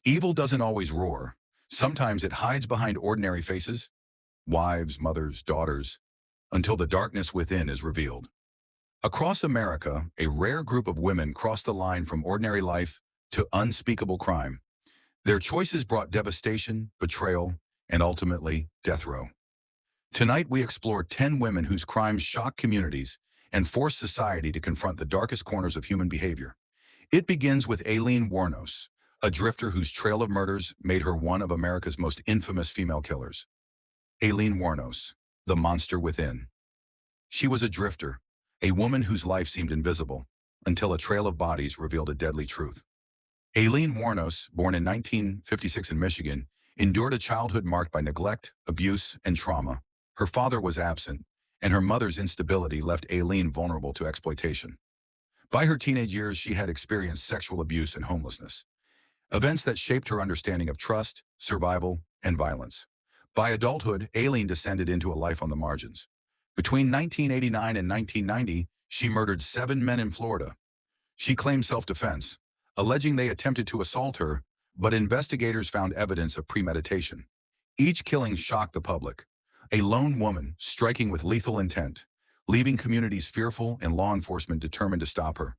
Evil doesn't always roar. Sometimes it hides behind ordinary faces, wives, mothers, daughters, until the darkness within is revealed. Across America, a rare group of women crossed the line from ordinary life to unspeakable crime. Their choices brought devastation, betrayal, and ultimately, death row. Tonight, we explore 10 women whose crimes shock communities and force society to confront the darkest corners of human behavior. It begins with Aileen Wuornos, a drifter whose trail of murders made her one of America's most infamous female killers. Aileen Wuornos, the monster within. She was a drifter, a woman whose life seemed invisible, until a trail of bodies revealed a deadly truth. Aileen Wuornos, born in 1956 in Michigan, endured a childhood marked by neglect, abuse, and trauma. Her father was absent, and her mother's instability left Aileen vulnerable to exploitation. By her teenage years, she had experienced sexual abuse and homelessness, events that shaped her understanding of trust, survival, and violence. By adulthood, Aileen descended into a life on the margins. Between 1989 and 1990, she murdered 7 men in Florida. She claimed self-defense, alleging they attempted to assault her, but investigators found evidence of premeditation. Each killing shocked the public. A lone woman striking with lethal intent, leaving communities fearful and law enforcement determined to stop her.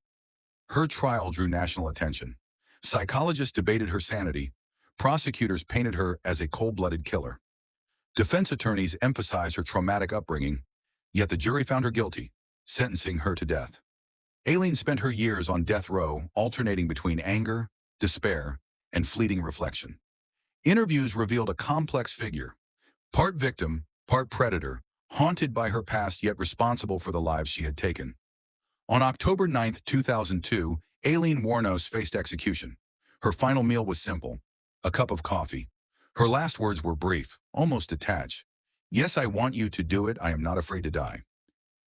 Her trial drew national attention. Psychologists debated her sanity. Prosecutors painted her as a cold-blooded killer. Defense attorneys emphasized her traumatic upbringing, yet the jury found her guilty, sentencing her to death. Aileen spent her years on death row, alternating between anger, despair, and fleeting reflection. Interviews revealed a complex figure, part victim, part predator, haunted by her past yet responsible for the lives she had taken. On October 9, 2002, Aileen Wuornos faced execution. Her final meal was simple, a cup of coffee. Her last words were brief, almost detached. "Yes, I want you to do it. I am not afraid to die."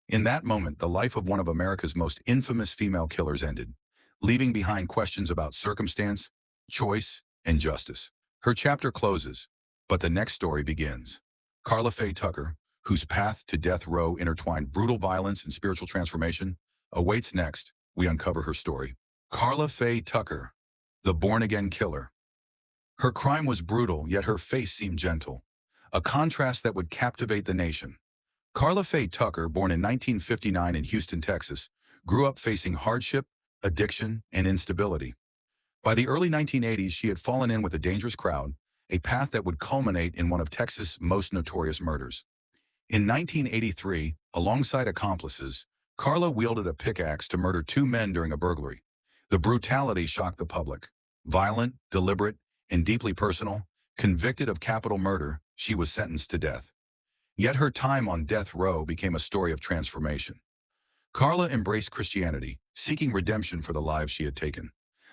In that moment, the life of one of America's most infamous female killers ended, leaving behind questions about circumstance, choice, and justice. Her chapter closes, but the next story begins. Karla Faye Tucker, whose path to death row intertwined brutal violence and spiritual transformation, awaits next. We uncover her story. Karla Faye Tucker, the born-again killer. Her crime was brutal, yet her face seemed gentle, a contrast that would captivate the nation. Karla Faye Tucker, born in 1959 in Houston, Texas, grew up facing hardship, addiction, and instability. By the early 1980s, she had fallen in with a dangerous crowd, a path that would culminate in one of Texas' most notorious murders. In 1983, alongside accomplices, Karla wielded a pickaxe to murder 2 men during a burglary. The brutality shocked the public. Violent, deliberate, and deeply personal, convicted of capital murder, she was sentenced to death. Yet her time on death row became a story of transformation. Karla embraced Christianity, seeking redemption for the lives she had taken.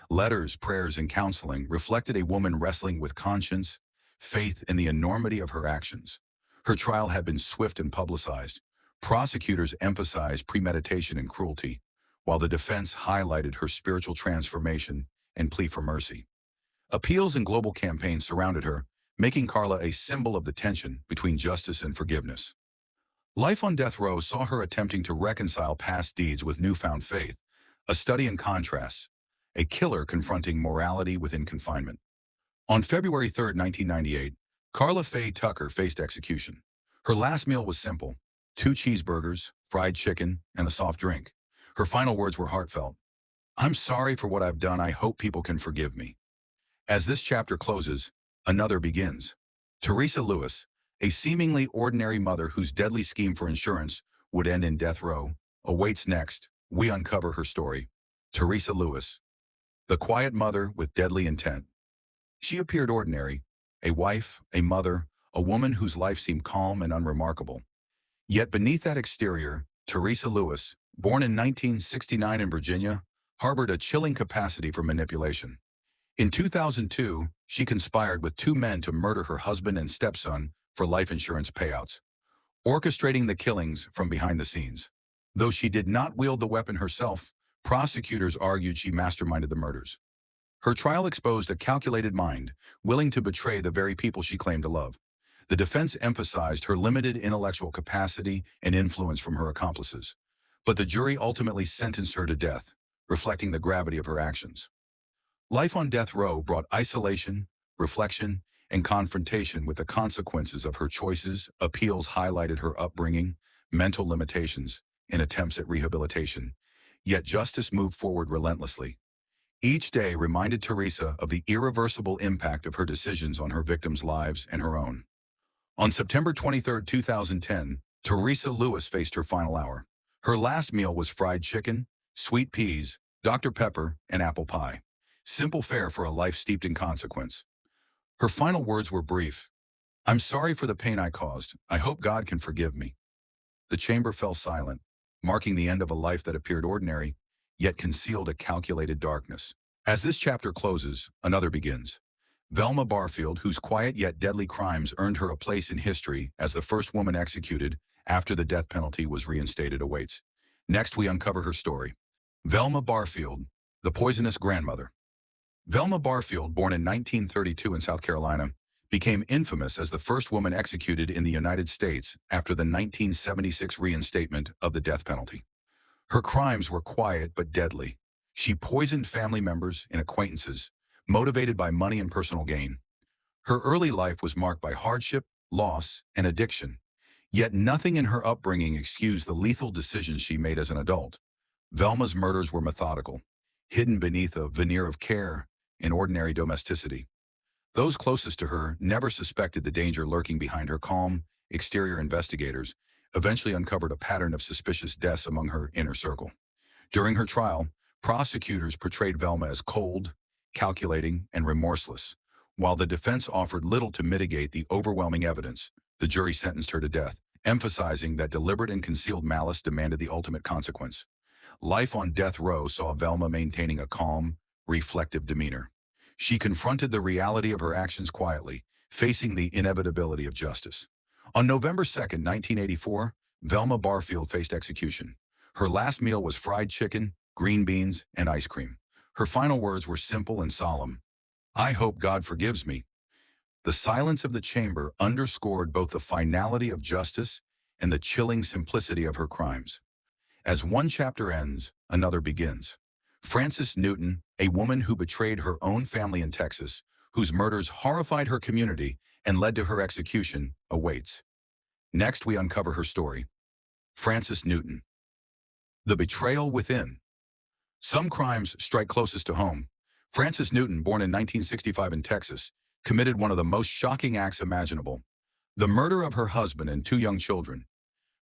Letters, prayers, and counseling reflected a woman wrestling with conscience, faith, and the enormity of her actions. Her trial had been swift and publicized. Prosecutors emphasized premeditation and cruelty, while the defense highlighted her spiritual transformation and plea for mercy. Appeals and global campaigns surrounded her, making Karla a symbol of the tension between justice and forgiveness. Life on death row saw her attempting to reconcile past deeds with newfound faith, a study in contrasts, a killer confronting morality within confinement. On February 3, 1998, Karla Faye Tucker faced execution. Her last meal was simple, 2 cheeseburgers, fried chicken, and a soft drink. Her final words were heartfelt. "I'm sorry for what I've done. I hope people can forgive me." As this chapter closes, another begins. Teresa Lewis, a seemingly ordinary mother whose deadly scheme for insurance would end in death row, awaits next. We uncover her story. Teresa Lewis, the quiet mother with deadly intent. She appeared ordinary, a wife, a mother, a woman whose life seemed calm and unremarkable. Yet beneath that exterior, Teresa Lewis, born in 1969 in Virginia, harbored a chilling capacity for manipulation. In 2002, she conspired with 2 men to murder her husband and stepson for life insurance payouts, orchestrating the killings from behind the scenes. Though she did not wield the weapon herself, prosecutors argued she masterminded the murders. Her trial exposed a calculated mind, willing to betray the very people she claimed to love. The defense emphasized her limited intellectual capacity and influence from her accomplices, but the jury ultimately sentenced her to death, reflecting the gravity of her actions. Life on death row brought isolation, reflection, and confrontation with the consequences of her choices. Appeals highlighted her upbringing, mental limitations, and attempts at rehabilitation. Yet justice moved forward relentlessly. Each day reminded Teresa of the irreversible impact of her decisions on her victims' lives and her own. On September 23, 2010, Teresa Lewis faced her final hour. Her last meal was fried chicken, sweet peas, Dr. Pepper, and apple pie. Simple fare for a life steeped in consequence. Her final words were brief. "I'm sorry for the pain I caused. I hope God can forgive me." The chamber fell silent, marking the end of a life that appeared ordinary, yet concealed a calculated darkness. As this chapter closes, another begins. Velma Barfield, whose quiet yet deadly crimes earned her a place in history as the first woman executed after the death penalty was reinstated, awaits. Next, we uncover her story. Velma Barfield, the poisonous grandmother. Velma Barfield, born in 1932 in South Carolina, became infamous as the first woman executed in the United States after the 1976 reinstatement of the death penalty. Her crimes were quiet but deadly. She poisoned family members and acquaintances, motivated by money and personal gain. Her early life was marked by hardship, loss, and addiction. Yet nothing in her upbringing excused the lethal decisions she made as an adult. Velma's murders were methodical, hidden beneath a veneer of care and ordinary domesticity. Those closest to her never suspected the danger lurking behind her calm, exterior. Investigators eventually uncovered a pattern of suspicious deaths among her inner circle. During her trial, prosecutors portrayed Velma as cold, calculating, and remorseless. While the defense offered little to mitigate the overwhelming evidence, the jury sentenced her to death, emphasizing that deliberate and concealed malice demanded the ultimate consequence. Life on death row saw Velma maintaining a calm, reflective demeanor. She confronted the reality of her actions quietly, facing the inevitability of justice. On November 2, 1984, Velma Barfield faced execution. Her last meal was fried chicken, green beans, and ice cream. Her final words were simple and solemn. "I hope God forgives me." The silence of the chamber underscored both the finality of justice and the chilling simplicity of her crimes. As one chapter ends, another begins. Frances Newton, a woman who betrayed her own family in Texas, whose murders horrified her community and led to her execution, awaits. Next, we uncover her story. Frances Newton. The betrayal within. Some crimes strike closest to home. Frances Newton, born in 1965 in Texas, committed one of the most shocking acts imaginable: the murder of her husband and two young children.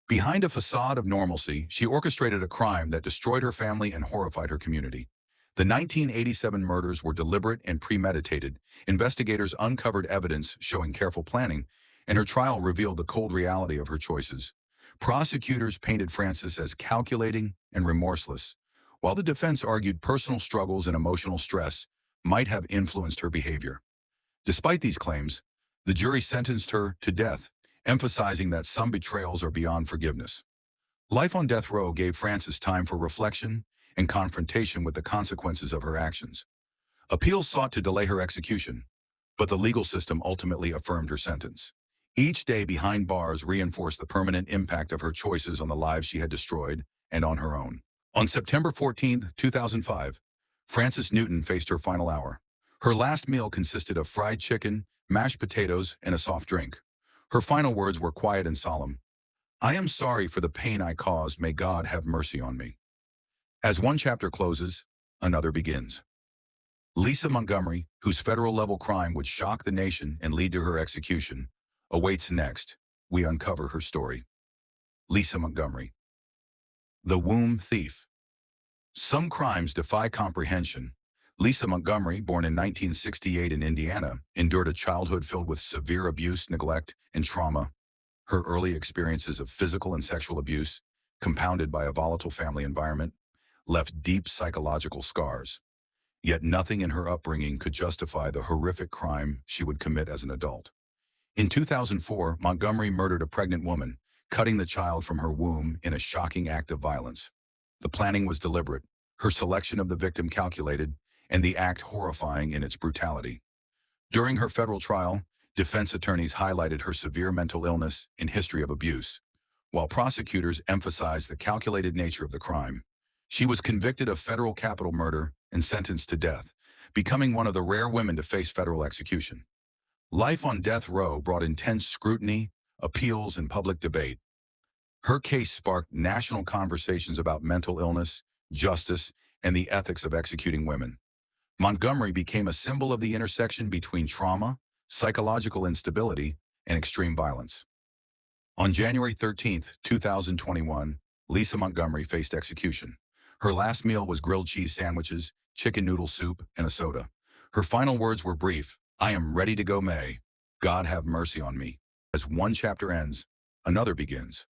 Behind a facade of normalcy, she orchestrated a crime that destroyed her family and horrified her community. The 1987 murders were deliberate and premeditated. Investigators uncovered evidence showing careful planning, and her trial revealed the cold reality of her choices. Prosecutors painted Frances as calculating and remorseless, while the defense argued personal struggles and emotional stress might have influenced her behavior. Despite these claims, the jury sentenced her to death, emphasizing that some betrayals are beyond forgiveness. Life on death row gave Frances time for reflection and confrontation with the consequences of her actions. Appeals sought to delay her execution, but the legal system ultimately affirmed her sentence. Each day behind bars reinforced the permanent impact of her choices on the lives she had destroyed and on her own. On September 14, 2005, Frances Newton faced her final hour. Her last meal consisted of fried chicken, mashed potatoes, and a soft drink. Her final words were quiet and solemn. "I am sorry for the pain I caused. May God have mercy on me." As one chapter closes, another begins. Lisa Montgomery, whose federal-level crime would shock the nation and lead to her execution, awaits. Next, we uncover her story. Lisa Montgomery. The womb thief. Some crimes defy comprehension. Lisa Montgomery, born in 1968 in Indiana, endured a childhood filled with severe abuse, neglect, and trauma. Her early experiences of physical and sexual abuse, compounded by a volatile family environment, left deep psychological scars. Yet nothing in her upbringing could justify the horrific crime she would commit as an adult. In 2004, Montgomery murdered a pregnant woman, cutting the child from her womb in a shocking act of violence. The planning was deliberate, her selection of the victim calculated, and the act horrifying in its brutality. During her federal trial, defense attorneys highlighted her severe mental illness and history of abuse, while prosecutors emphasized the calculated nature of the crime. She was convicted of federal capital murder and sentenced to death, becoming one of the rare women to face federal execution. Life on death row brought intense scrutiny, appeals, and public debate. Her case sparked national conversations about mental illness, justice, and the ethics of executing women. Montgomery became a symbol of the intersection between trauma, psychological instability, and extreme violence. On January 13, 2021, Lisa Montgomery faced execution. Her last meal was grilled cheese sandwiches, chicken noodle soup, and a soda. Her final words were brief: "I am ready to go, May. God have mercy on me." As one chapter ends, another begins.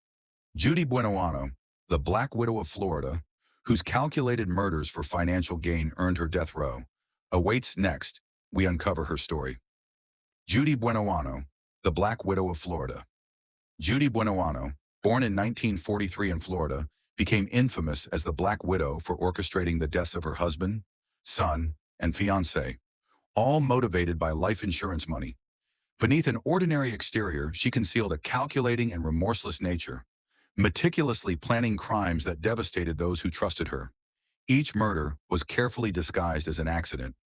Judy Buenoano, the Black Widow of Florida, whose calculated murders for financial gain earned her death row, awaits next. We uncover her story. Judy Buenoano, the Black Widow of Florida. Judy Buenoano, born in 1943 in Florida, became infamous as the Black Widow for orchestrating the deaths of her husband, son, and fiancé, all motivated by life insurance money. Beneath an ordinary exterior, she concealed a calculating and remorseless nature, meticulously planning crimes that devastated those who trusted her. Each murder was carefully disguised as an accident.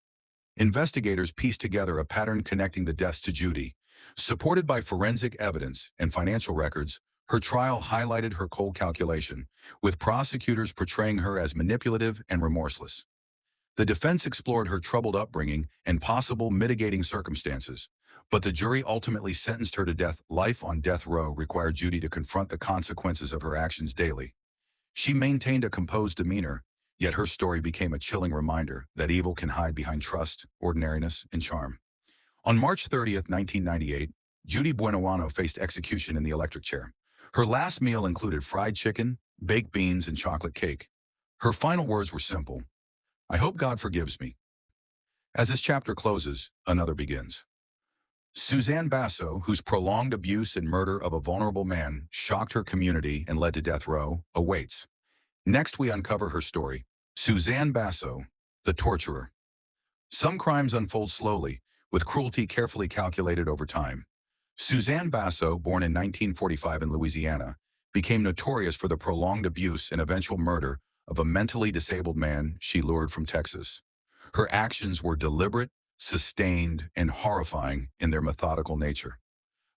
Investigators pieced together a pattern connecting the deaths to Judy. Supported by forensic evidence and financial records, her trial highlighted her cold calculation, with prosecutors portraying her as manipulative and remorseless. The defense explored her troubled upbringing and possible mitigating circumstances, but the jury ultimately sentenced her to death. Life on death row required Judy to confront the consequences of her actions daily. She maintained a composed demeanor, yet her story became a chilling reminder that evil can hide behind trust, ordinariness, and charm. On March 30, 1998, Judy Buenoano faced execution in the electric chair. Her last meal included fried chicken, baked beans, and chocolate cake. Her final words were simple: "I hope God forgives me." As this chapter closes, another begins. Suzanne Basso, whose prolonged abuse and murder of a vulnerable man shocked her community and led to death row, awaits. Next, we uncover her story. Suzanne Basso, the torturer. Some crimes unfold slowly, with cruelty carefully calculated over time. Suzanne Basso, born in 1945 in Louisiana, became notorious for the prolonged abuse and eventual murder of a mentally disabled man she lured from Texas. Her actions were deliberate, sustained, and horrifying in their methodical nature.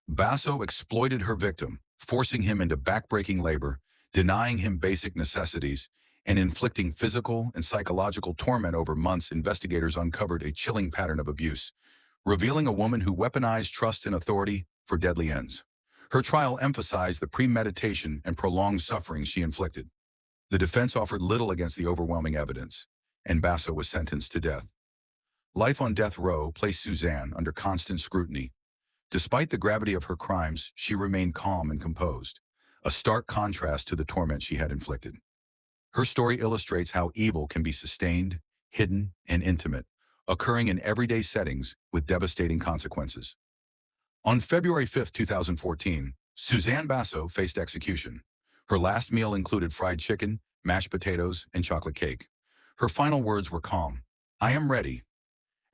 Basso exploited her victim, forcing him into backbreaking labor, denying him basic necessities, and inflicting physical and psychological torment over months. Investigators uncovered a chilling pattern of abuse, revealing a woman who weaponized trust and authority for deadly ends. Her trial emphasized the premeditation and prolonged suffering she inflicted. The defense offered little against the overwhelming evidence, and Basso was sentenced to death. Life on death row placed Suzanne under constant scrutiny. Despite the gravity of her crimes, she remained calm and composed, a stark contrast to the torment she had inflicted. Her story illustrates how evil can be sustained, hidden, and intimate, occurring in everyday settings with devastating consequences. On February 5, 2014, Suzanne Basso faced execution. Her last meal included fried chicken, mashed potatoes, and chocolate cake. Her final words were calm: "I am ready."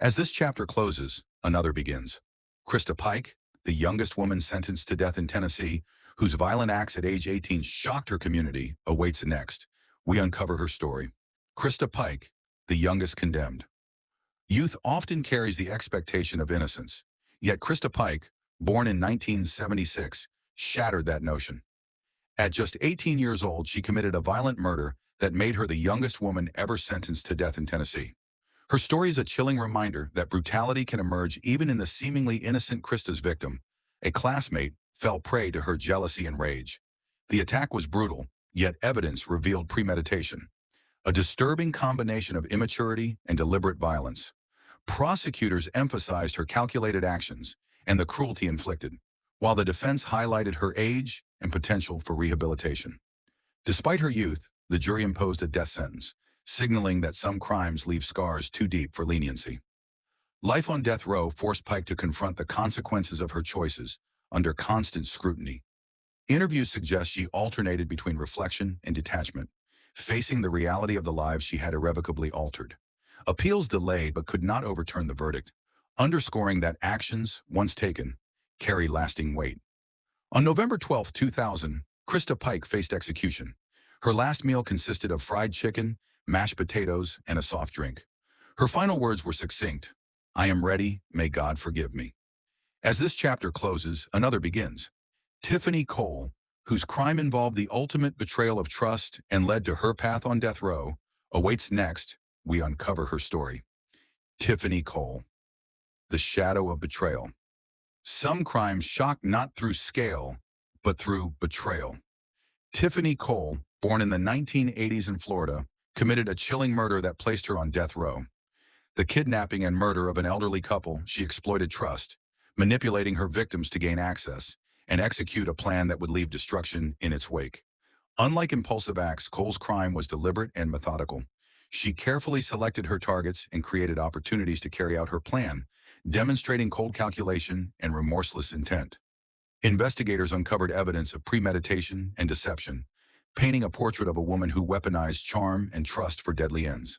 As this chapter closes, another begins. Krista Pike, the youngest woman sentenced to death in Tennessee, whose violent acts at age 18 shocked her community, awaits next. We uncover her story. Krista Pike, the youngest condemned. Youth often carries the expectation of innocence, yet Krista Pike, born in 1976, shattered that notion. At just 18 years old, she committed a violent murder that made her the youngest woman ever sentenced to death in Tennessee. Her story is a chilling reminder that brutality can emerge even in the seemingly innocent. Krista's victim, a classmate, fell prey to her jealousy and rage. The attack was brutal, yet evidence revealed premeditation, a disturbing combination of immaturity and deliberate violence. Prosecutors emphasized her calculated actions and the cruelty inflicted, while the defense highlighted her age and potential for rehabilitation. Despite her youth, the jury imposed a death sentence, signaling that some crimes leave scars too deep for leniency. Life on death row forced Pike to confront the consequences of her choices under constant scrutiny. Interviews suggest she alternated between reflection and detachment, facing the reality of the lives she had irrevocably altered. Appeals delayed but could not overturn the verdict, underscoring that actions, once taken, carry lasting weight. On November 12, 2000, Krista Pike faced execution. Her last meal consisted of fried chicken, mashed potatoes, and a soft drink. Her final words were succinct. I am ready, may God forgive me. As this chapter closes, another begins. Tiffany Cole, whose crime involved the ultimate betrayal of trust and led to her path on death row, awaits next. We uncover her story. Tiffany Cole, the shadow of betrayal. Some crimes shock not through scale, but through betrayal. Tiffany Cole, born in the 1980s in Florida, committed a chilling murder that placed her on death row. The kidnapping and murder of an elderly couple, she exploited trust, manipulating her victims to gain access and execute a plan that would leave destruction in its wake. Unlike impulsive acts, Cole's crime was deliberate and methodical. She carefully selected her targets and created opportunities to carry out her plan, demonstrating cold calculation and remorseless intent. Investigators uncovered evidence of premeditation and deception, painting a portrait of a woman who weaponized charm and trust for deadly ends.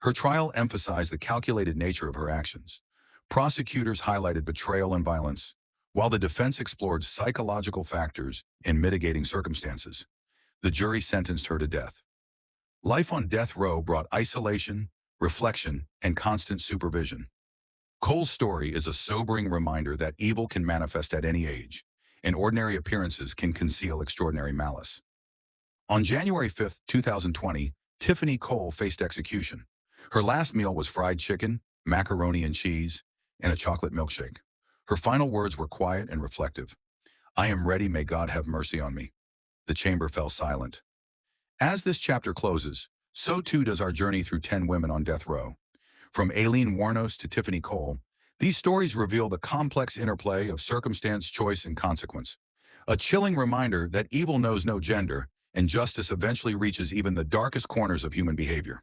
Her trial emphasized the calculated nature of her actions. Prosecutors highlighted betrayal and violence, while the defense explored psychological factors and mitigating circumstances. The jury sentenced her to death. Life on death row brought isolation, reflection, and constant supervision. Cole's story is a sobering reminder that evil can manifest at any age, and ordinary appearances can conceal extraordinary malice. On January 5, 2020, Tiffany Cole faced execution. Her last meal was fried chicken, macaroni and cheese, and a chocolate milkshake. Her final words were quiet and reflective. I am ready, may God have mercy on me. The chamber fell silent. As this chapter closes, so too does our journey through 10 women on death row. From Aileen Wuornos to Tiffany Cole, these stories reveal the complex interplay of circumstance, choice, and consequence. A chilling reminder that evil knows no gender, and justice eventually reaches even the darkest corners of human behavior.